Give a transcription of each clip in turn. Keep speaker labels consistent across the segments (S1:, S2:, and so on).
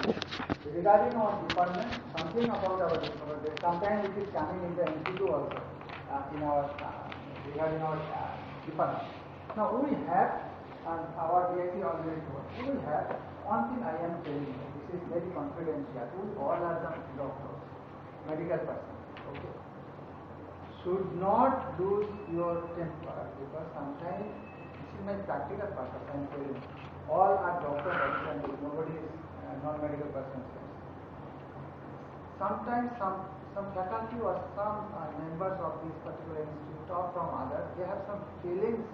S1: Regarding our department, something about our department. Sometimes it is coming in the MCQ also in our regarding our department. Now we have our DIT already told. We have one thing I am telling you. This is very confidential. We all are the doctors, medical persons. Okay. Should not lose your temper because sometimes this is my practical purpose. I am telling you. All are doctors. Nobody is non-medical person. Sometimes some faculty or some members of this particular institute or from others, they have some feelings,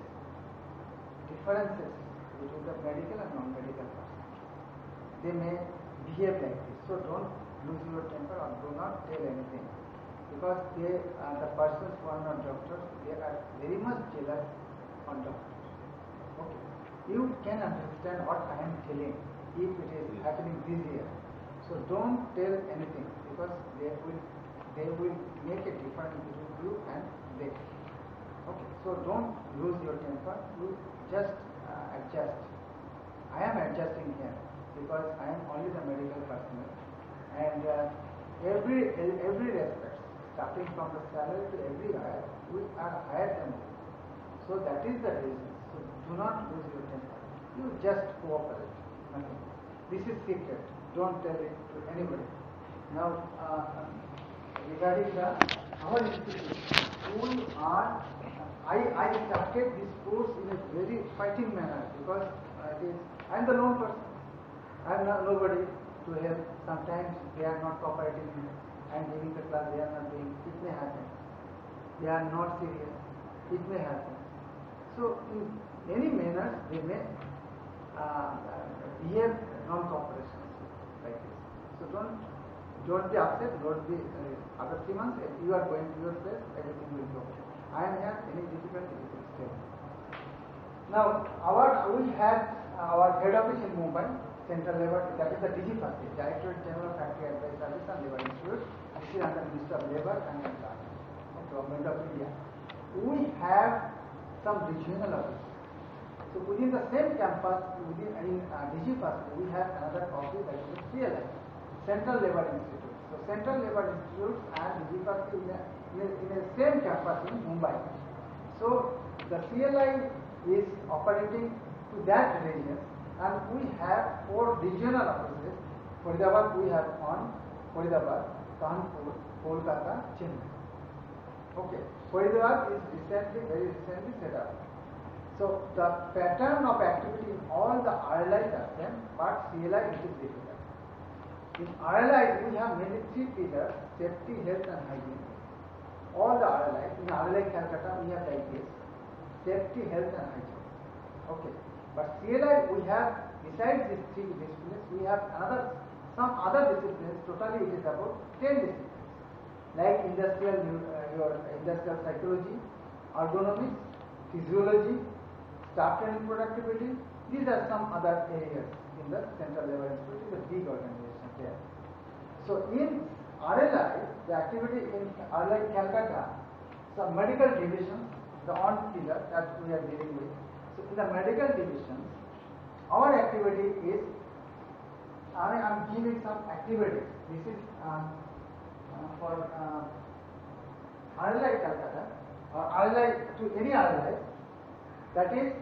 S1: differences between the medical and non-medical person. They may behave like this. So don't lose your temper or do not tell anything. Because they are the persons who are not doctors, they are very much jealous on doctors. Okay. You can understand what I am telling if it is happening this year. So don't tell anything because they will make a difference between you and they. Okay. So don't lose your temper. You just adjust. I am adjusting here because I am only the medical personnel and every respect, starting from the salary to everywhere, we are higher than them. So that is the reason. So do not lose your temper. You just cooperate. Nothing. This is secret. Don't tell it to anybody. Now, regarding our institute, I started this course in a very fighting manner because I am the lone person. I am nobody to help. Sometimes they are not cooperating and giving the class. They are not doing. It may happen. They are not serious. It may happen. So, in any manner, they may behave non-cooperation like this. So don't be upset. Don't be after 3 months. If you are going to your place, everything will be okay. I am here. Any difficulty, it will stay. Now, we had our head office in Mumbai, Central Labour. That is the DGFASI, Director General Factory Advice Service and Labour Institute. This is under Ministry of Labour and Government of India. We have some regional offices. So within the same campus, in DGFASI, we have another office that is CLI, Central Labour Institute. So Central Labour Institute and DGFASI in the same campus in Mumbai. So the CLI is operating to that region, and we have 4 regional offices. Faridabad, we have one, Faridabad, Kanpur, Kolkata, Chennai. Okay, Faridabad is very recently set up. So the pattern of activity in all the RLIs are same, but CLI it is difficult. In RLI we have mainly 3 pillars: safety, health and hygiene. All the RLIs, in RLI Calcutta we have like this: safety, health and hygiene. Okay, but CLI we have, besides these 3 disciplines, we have some other disciplines. Totally it is about 10 disciplines, like industrial psychology, ergonomics, physiology, staff training productivity. These are some other areas in the Central Labour Institute. It is a big organization there. So in RLI, the activity in RLI Calcutta, some medical divisions, the on pillar that we are dealing with. So in the medical division, our activity is, I am giving some activities. This is for RLI Calcutta or RLI to any RLI, that is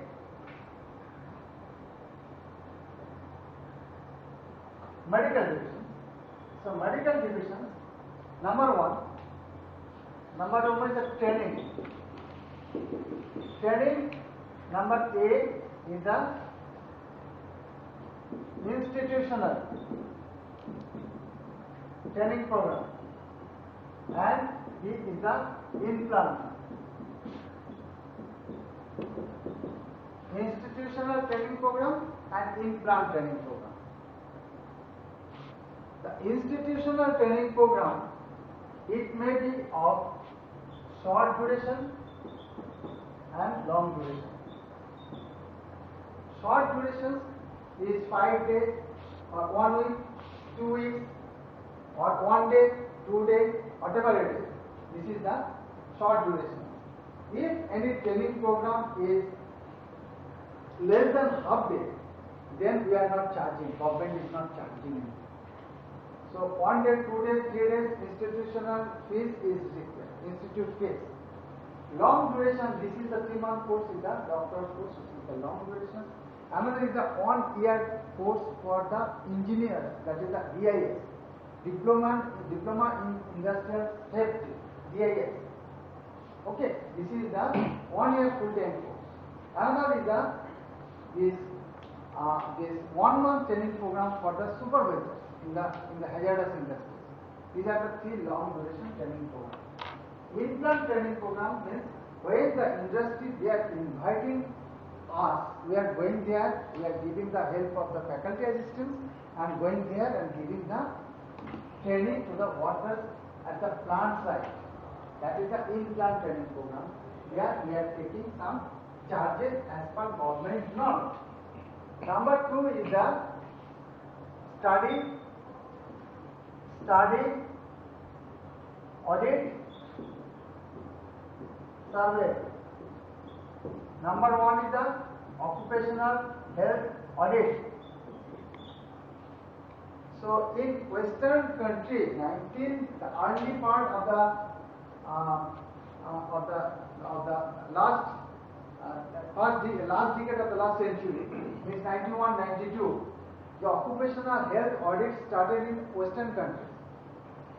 S1: medical division. So medical division, number one is the training. Training number A is the institutional training program, and B is the implant. Institutional training program and implant training program. The institutional training program, it may be of short duration and long duration. Short duration is 5 days or 1 week, 2 weeks, or 1 day, 2 days, whatever it is. This is the short duration. If any training program is less than half day, then we are not charging. Government is not charging anything. So 1 day, 2 days, 3 days institutional fees is required, institute fees. Long duration, this is the 3-month course is the doctor's course, which is the long duration. Another is the 1-year course for the engineer, that is the DIS, Diploma in Industrial Safety, DIS. Okay, this is the 1-year full-time course. Another is this 1-month training program for the supervisors in the hazardous industries. These are the 3 long duration training programs. In-plant training program means when the industry they are inviting us, we are going there, we are giving the help of the faculty assistants and going there and giving the training to the workers at the plant site. That is the in-plant training program. Here we are taking some charges as per government norms. Number 2 is the study, audit, survey. Number 1 is the occupational health audit. So in Western country, the early part of the last decade of the last century, means 91-92, the occupational health audit started in Western countries.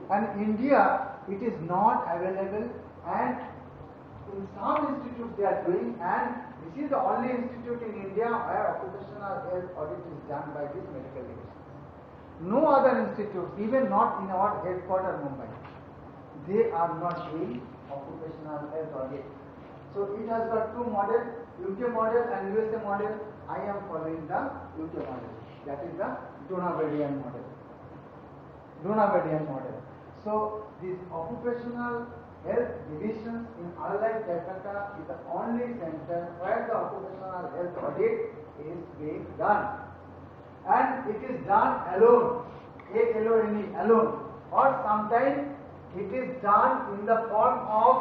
S1: And India, it is not available, and in some institutes they are doing, and this is the only institute in India where occupational health audit is done by this medical division. No other institute, even not in our headquarters Mumbai, they are not doing occupational health audit. So it has got 2 models, UK model and USA model. I am following the UK model. That is the Donavedian model. So these occupational health divisions in Allied Calcutta is the only center where the occupational health audit is being done. And it is done alone, ALONE, alone, or sometimes it is done in the form of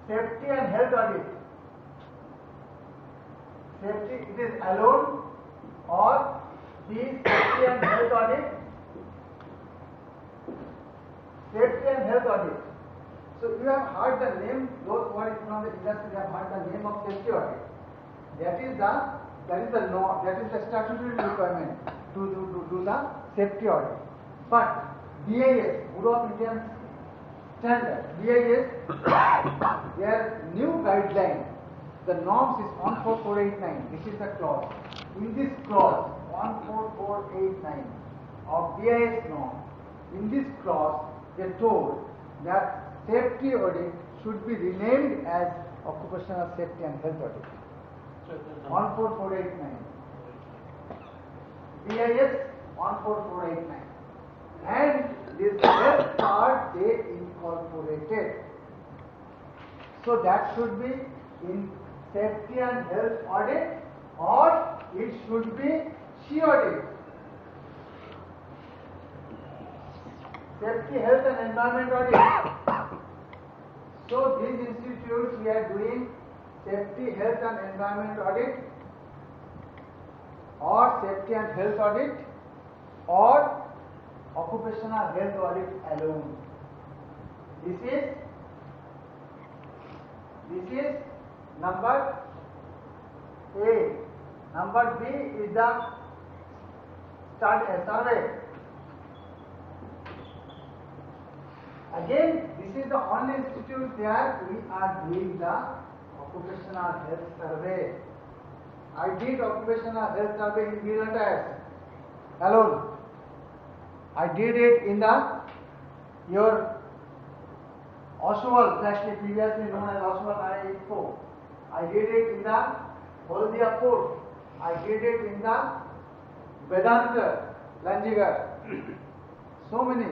S1: safety and health audit. Safety, it is alone, or the safety and health audit. Safety and health audit. So you have heard the name, those who are from the industry have heard the name of safety audit. That is the law, that is the statutory requirement to do the safety audit. But BIS, Bureau of Indian Standard, BIS, their new guideline, the norms is 14489. This is the clause. In this clause, 14489 of BIS norm, in this clause, they told that safety audit should be renamed as occupational safety and health audit. 14489. BIS 14489. And this health part they incorporated. So that should be in safety and health audit, or it should be SHE audit. Safety, health and environment audit. So these institutes we are doing safety, health and environment audit, or safety and health audit, or occupational health audit alone. This is number A. Number B is the survey. Again, this is the only institute where we are doing the occupational health survey. I did occupational health survey in Villatas alone. I did it in your Oswald, actually previously known as Oswald I-84. I did it in the Haldia Port. I did it in the Vedanta, Lanjigar. So many.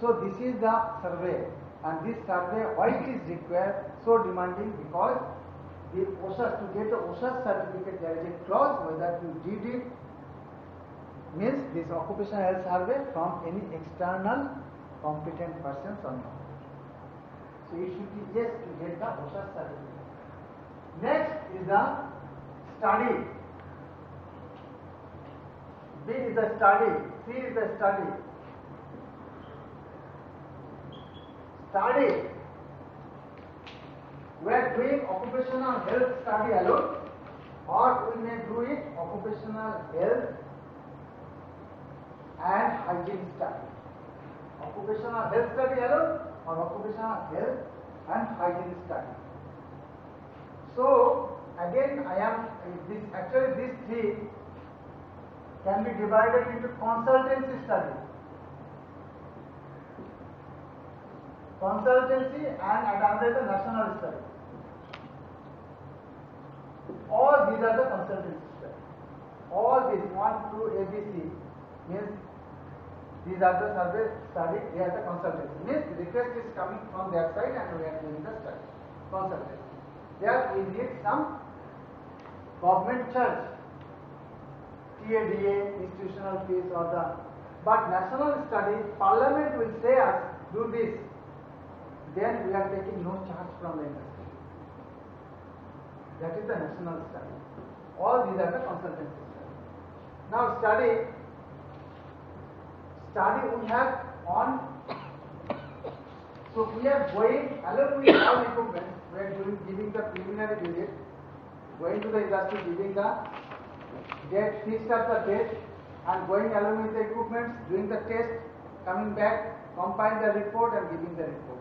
S1: So this is the survey, and this survey, why it is required, so demanding, because the OSHA, to get the OSHA certificate, there is a clause whether you did it, means this occupational health survey from any external competent persons or not. So it should be yes to get the OSHA certificate. Next is the study. B is the study, C is the study. Study. We are doing occupational health study alone, or we may do it occupational health and hygiene study. Occupational health study alone or occupational health and hygiene study. So again these three can be divided into consultancy study. Consultancy and another is the national study. All these are the consultancy study. All these 1, 2, A, B, C means these are the survey study, they are the consultancy. Means the request is coming from their side and we are doing the study. Consultancy. There we need some government charge, TADA, institutional fees or the, but national study, Parliament will say us do this, then we are taking no charge from the industry. That is the national study. All these are the consultancy study. Now study we have on, so we are going along with all equipment, we are giving the preliminary visit, going to the industry, giving the date, fixed up the date and going along with the equipment, doing the test, coming back, compile the report and giving the report.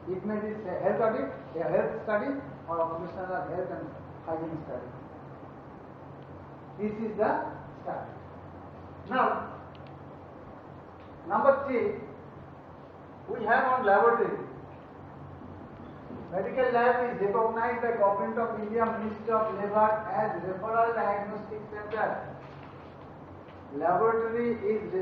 S1: It may be a health audit, a health study or occupational health and hygiene study. This is the study. Now, number 3, we have on laboratory. Medical lab is recognized by Government of India, Ministry of Labour as referral diagnostic center. Laboratory is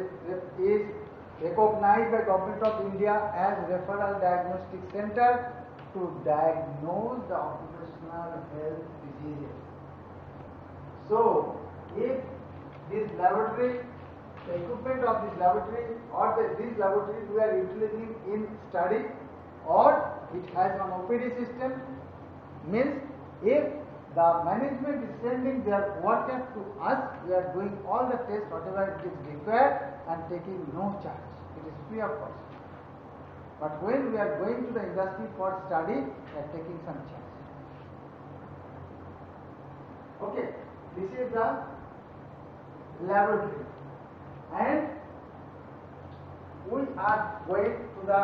S1: recognized by Government of India as referral diagnostic center to diagnose the occupational health diseases. So, if this laboratory, the equipment of this laboratory or these laboratories we are utilizing in study or it has an OPD system, means if the management is sending their worker to us, we are doing all the tests whatever it is required and taking no charge. It is free of cost. But when we are going to the industry for study, we are taking some charge. Okay, this is the laboratory. And we are going to the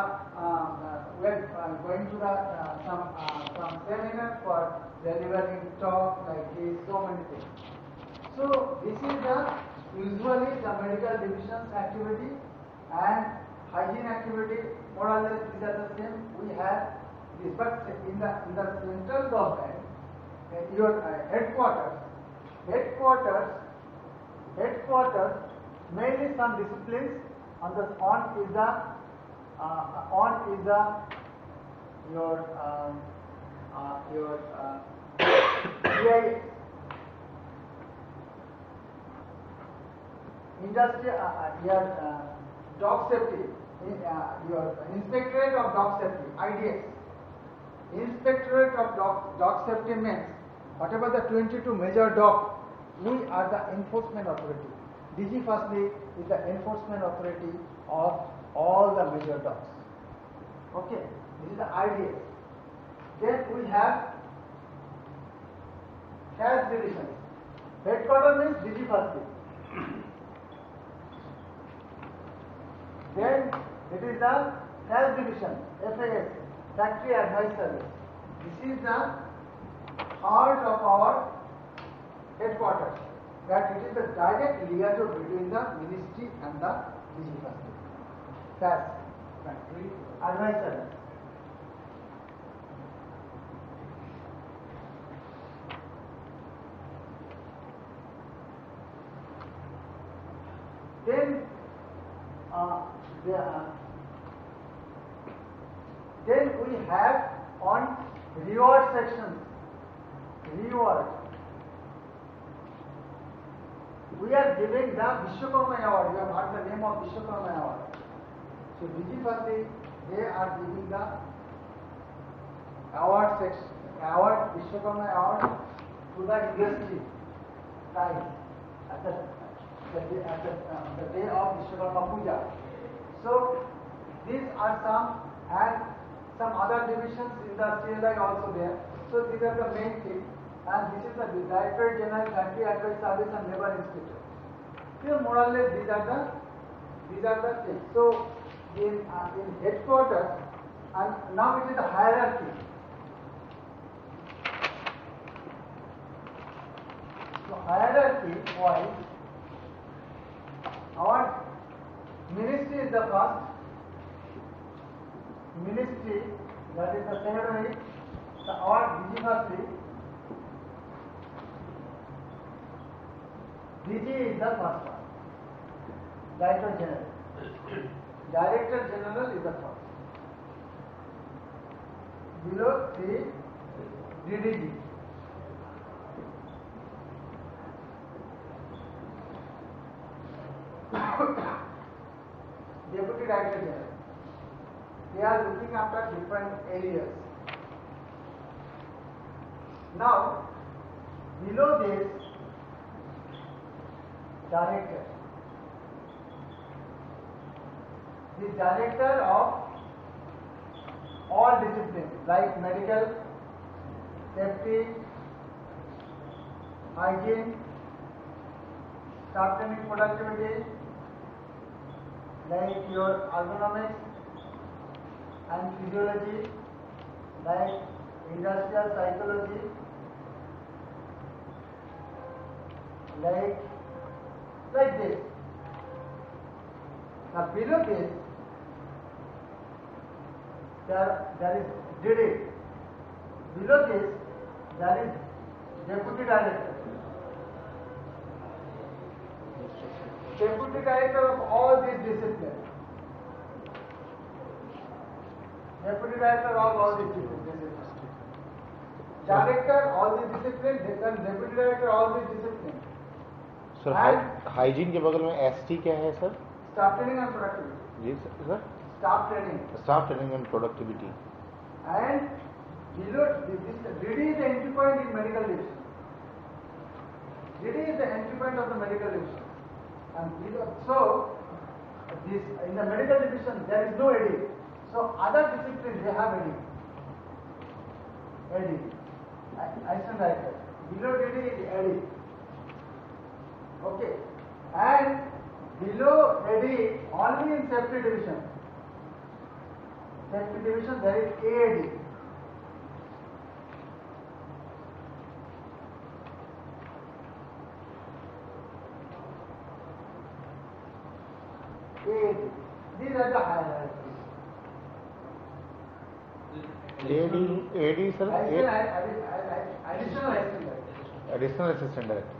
S1: some seminar for delivering talk like this, so many things. So this is usually the medical division's activity and hygiene activity, more or less these are the same. We have this, but in the central government, your headquarters, mainly some disciplines. On is your GIS, industry, your dog safety, your Inspectorate of Dog Safety, IDS. Inspectorate of dog safety means whatever the 22 major dogs, we are the enforcement authority. DG firstly is the enforcement authority of all the major dogs. Okay, this is the IDS. Then we have CAS division. Headquarters means DG firstly. Then it is the CAS division, FAS, Factory Advice Service. This is the heart of our headquarters. That it is the direct liaison between the ministry and the DG firstly. CAS, Factory Advice Service. Then we have on reward section. Reward. We are giving the Vishwakarma Award. You have heard the name of Vishwakarma Award. So DG firstly, they are giving the award section, Vishwakarma Award to the industry. Time. the day of Vishwakarma Puja. So these are some, and some other divisions in the CLI also there. So these are the main things, and this is the Director General Country Affairs Service and Labor Inspector. Here more or less these are the things. So in headquarters, and now it is the hierarchy. So hierarchy wise, our ministry is the first. Ministry, that is the secretary. Our DG is the first one. Director General. Director General is the first. Below the DDG. Deputy Director General. They are looking after different areas. Now, below this, director. The director of all disciplines like medical, safety, hygiene, staff training productivity, like your ergonomics and physiology, like industrial psychology, like this. Now below this, there is DD. Below this, there is Deputy Director. Deputy Director of all these disciplines. Deputy Director of all these disciplines. Director all these disciplines, then Deputy Director all these disciplines.
S2: Sir hygiene के बगल में ST क्या है sir?
S1: Staff training and productivity.
S2: जी sir. Staff training and productivity.
S1: And below this DD is the entry point in medical division. DD is the entry point of the medical division. And below, so this in the medical division there is no AD. So other disciplines they have AD. Assistant Director. Below DD is AD. Okay, and below AD only in safety division. Safety division there is AAD. AAD. These are the hierarchies.
S2: AD sir.
S1: Additional assistant director.
S2: Additional assistant director.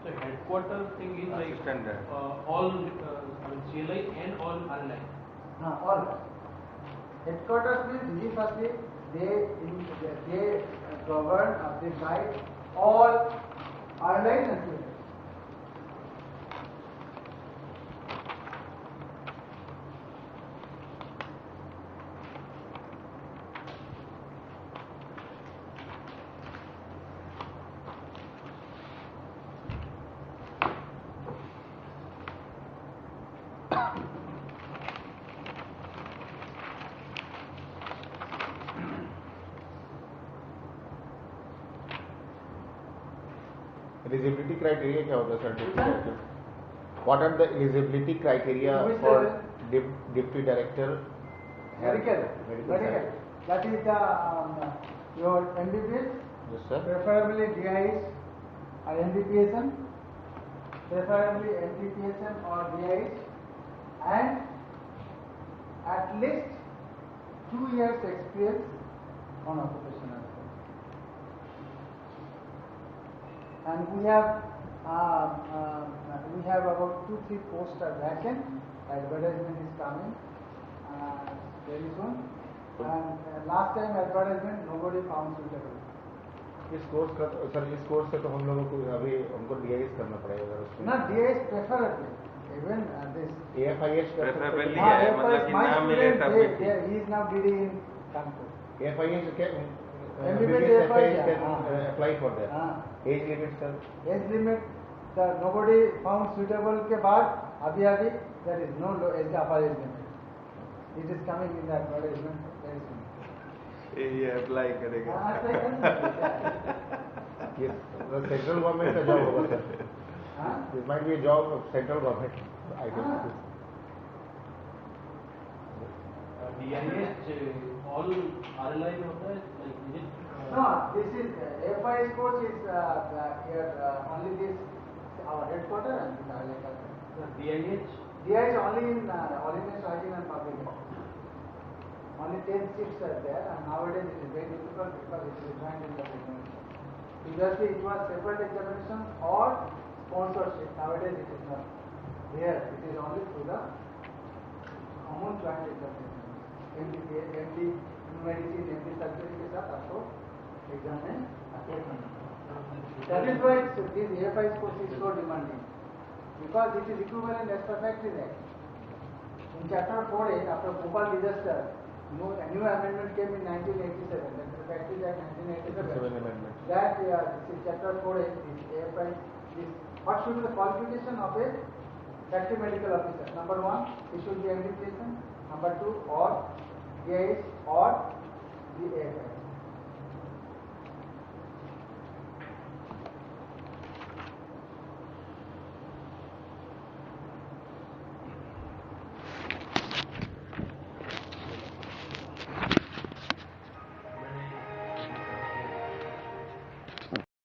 S3: So headquarter thing is like all CLI and all online.
S1: All. Headquarters means these are they govern or they guide all online and CLI.
S2: Eligibility criteria क्या होता है sir? What are the eligibility criteria for deputy director?
S1: Medical. That is the your MBBS.
S2: Yes sir.
S1: Preferably DIS or NDPSM. Preferably NDPSM or DIS, and at least 2 years experience on occupational. And we have about 2-3 posts are vacant. Advertisement is coming very soon. And last time advertisement nobody found suitable.
S2: इस course का sir इस course से तो हम लोगों को अभी हमको DIS करना पड़ेगा उसमें.
S1: ना DIS preferably. Even this
S2: AFIS
S4: preferably है मतलब कि नाम मिले तब
S1: he is now DD in Kanpur.
S2: AFIS क्या MBBS
S1: FI
S2: can apply for that. Age limit, sir?
S1: Age limit, sir, nobody found suitable के बाद अभी there is no age upper age limit. It is coming in the advertisement very soon.
S2: ये apply करेगा.
S1: apply करेंगे.
S2: Yes, the central government का job होगा sir. This might be a job of central government. I guess.
S3: DIH all RLI में होता है, like is it?
S1: No, this is FI course is here only this our headquarter and this RLI.
S3: DIH?
S1: DIH only in All India Hygiene and Public Health. Only 10 seats are there, and nowadays it is very difficult because it is joined in the examination. Previously it was separate examination or sponsorship. Nowadays it is not. Here it is only through the common joint examination. MD medicine, MD surgery के साथ आपको exam में attend करना है. That is why this AFI course is so demanding, because it is equivalent as per Factories Act. In chapter 4A, after Bhopal disaster, a new amendment came in 1987. That is the Factories Act 1987.
S2: Amendment.
S1: That this is chapter 4A. This AFI. This what should be the qualification of a factory medical officer? Number 1, he should be MD license. Number 2, or DIH or the AFI.